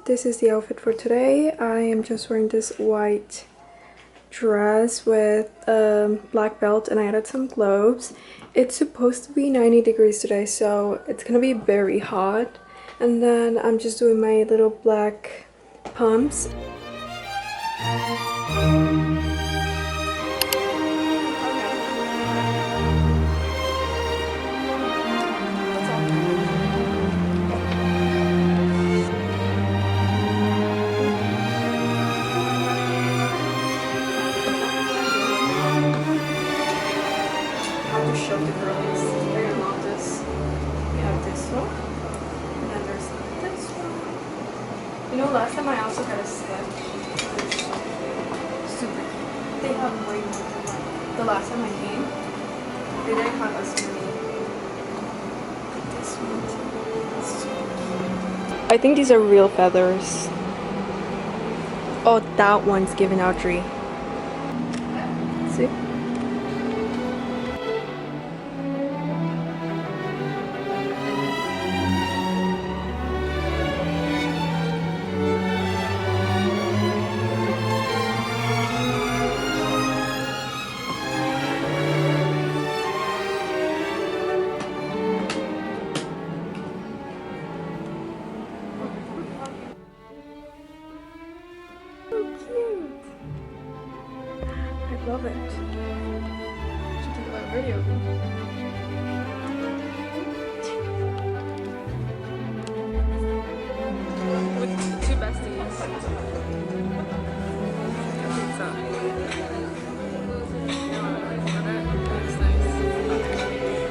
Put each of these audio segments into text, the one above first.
This is the outfit for today. I am just wearing this white dress with a black belt and I added some gloves. It's supposed to be 90 degrees today, so it's gonna be very hot. And then I'm just doing my little black pumps. Show the girlies. They're gonna love this. We have this one, and then there's this one. You know, last time I also got a sketch. Super cute. They have way more than that. The last time I came, they didn't have as many. This one too. So cute. I think these are real feathers. Oh, that one's giving Audrey. See? I love it. What do you think about a video? With two besties.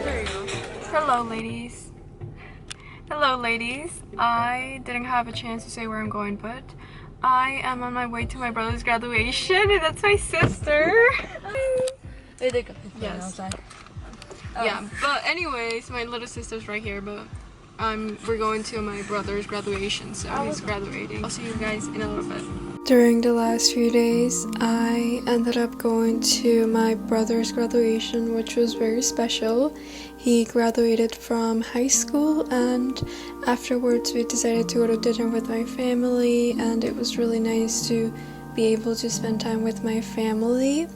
There you go. Hello, ladies. Hello, ladies. I didn't have a chance to say where I'm going, but I am on my way to my brother's graduation, and that's my sister. Yes. Yeah, but anyways, my little sister's right here, but we're going to my brother's graduation, so he's graduating. I'll see you guys in a little bit. During the last few days, I ended up going to my brother's graduation, which was very special. He graduated from high school, and afterwards we decided to go to dinner with my family, and it was really nice to be able to spend time with my family.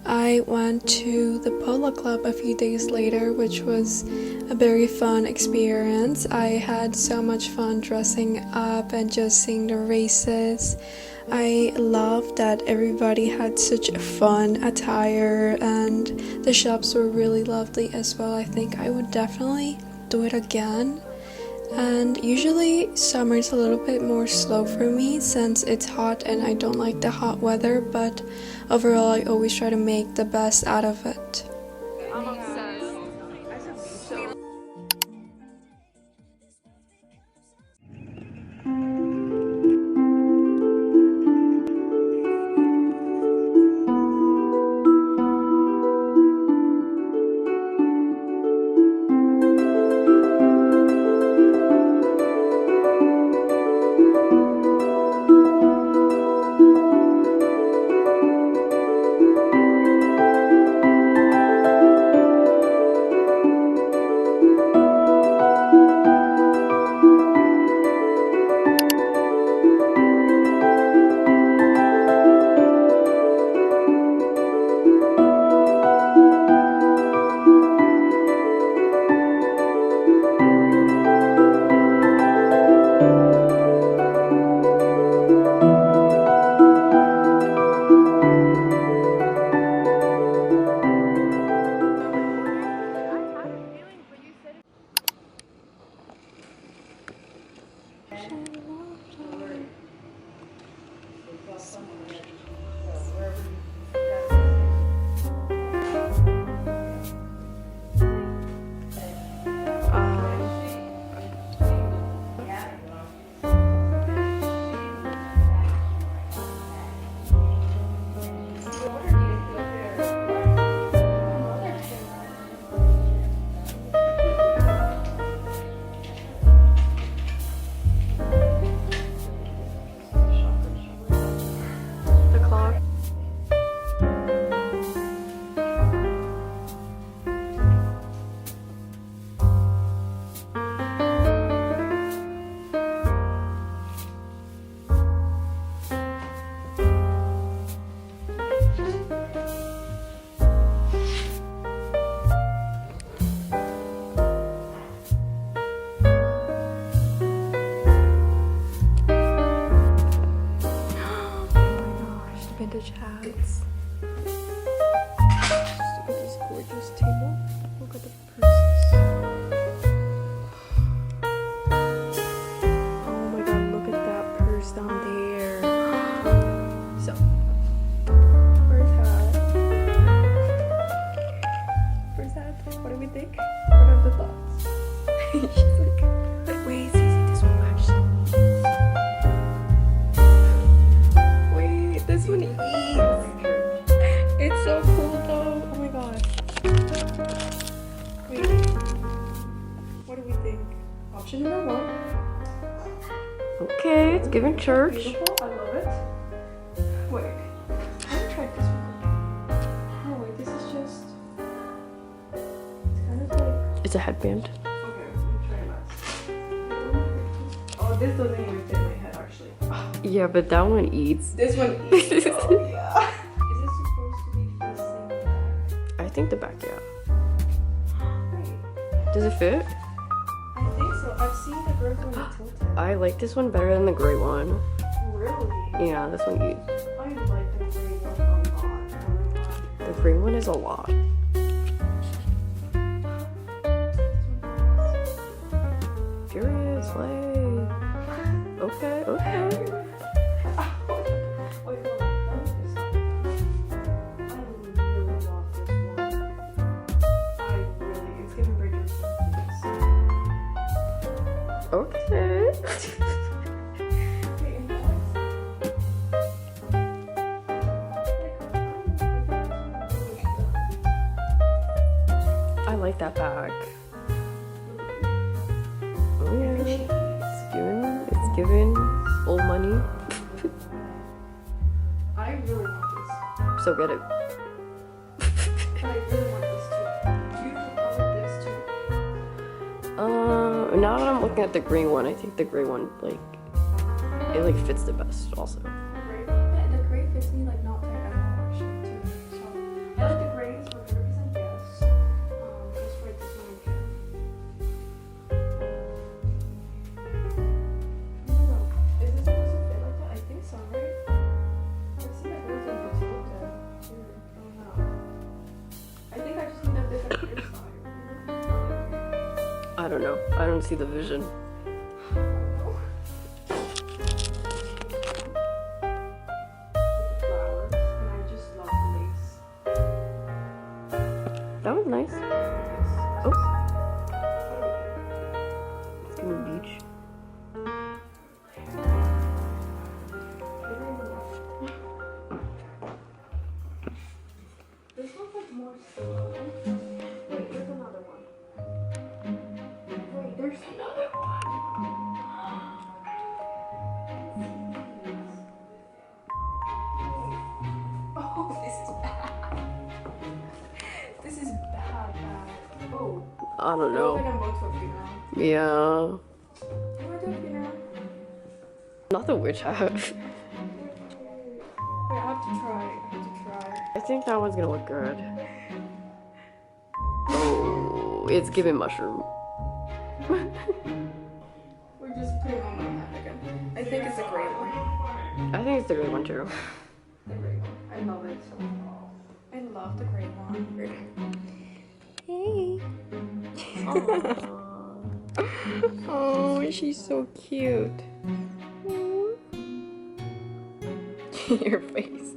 I went to the polo club a few days later, which was a very fun experience. I had so much fun dressing up and just seeing the races. I loved that everybody had such a fun attire, and the shops were really lovely as well. I think I would definitely do it again. And usually summer is a little bit more slow for me since it's hot and I don't like the hot weather, but overall I always try to make the best out of it. I'm obsessed. vintage hats. Look at this gorgeous table. Look at the purses. Oh my god, look at that purse down there. So, first hat. First hat, what do we think? What are the thoughts? She's like, wait, Cece, this one actually. Wait, this one eats. It's so cool though. Oh my god. Wait. What do we think? Option number 1. Okay, it's giving church. Beautiful. I love it. Wait. I haven't tried this one. Oh wait, this is just. It's kind of like. It's a headband. Okay, let me try that. Oh, this doesn't even fit my head actually. Yeah, but that one eats. This one eats. Oh yeah. Is this supposed to be facing back? I think the back, yeah. Wait. Does it fit? I think so. I've seen the gray one tilted. I like this one better than the gray one. Really? Yeah, this one eats. I like the gray one a lot. The gray one is a lot. Furious, like. Okay, okay. Wait, hold on. Let me just stop. I really love this one. It's giving Bridgerton. Okay. Wait, and I like that bag. Oh yeah. It's giving old money. I really want this. So get it. I really want this too. You want this too. Now that I'm looking at the green one, I think the gray one, like, it like fits the best also. The gray fits me like not tight at all actually too. So I like the grays 100% yes. Just write this one again. I don't know. Is this supposed to fit like that? I think so, right? I've seen that girls in books look at too. I don't know. I think I just need a different hairstyle. I don't know. I don't see the vision. Flowers, and I just love the lace. That was nice. Oh. It's giving beach. This one's like more slow. Wait, there's another one. Wait, there's another one. Oh, this is bad. This is bad. Oh. I don't I think know. I'm going to a funeral. Yeah. Am I doing a funeral? Not the witch hat. Wait, I have to try. I think that one's gonna look good. Oh, it's giving mushroom. We're just putting on my hat again. I think it's a gray one. I think it's the gray one too. The gray one. I love it. I love the gray one. Hey. Oh, she's so cute. Your face.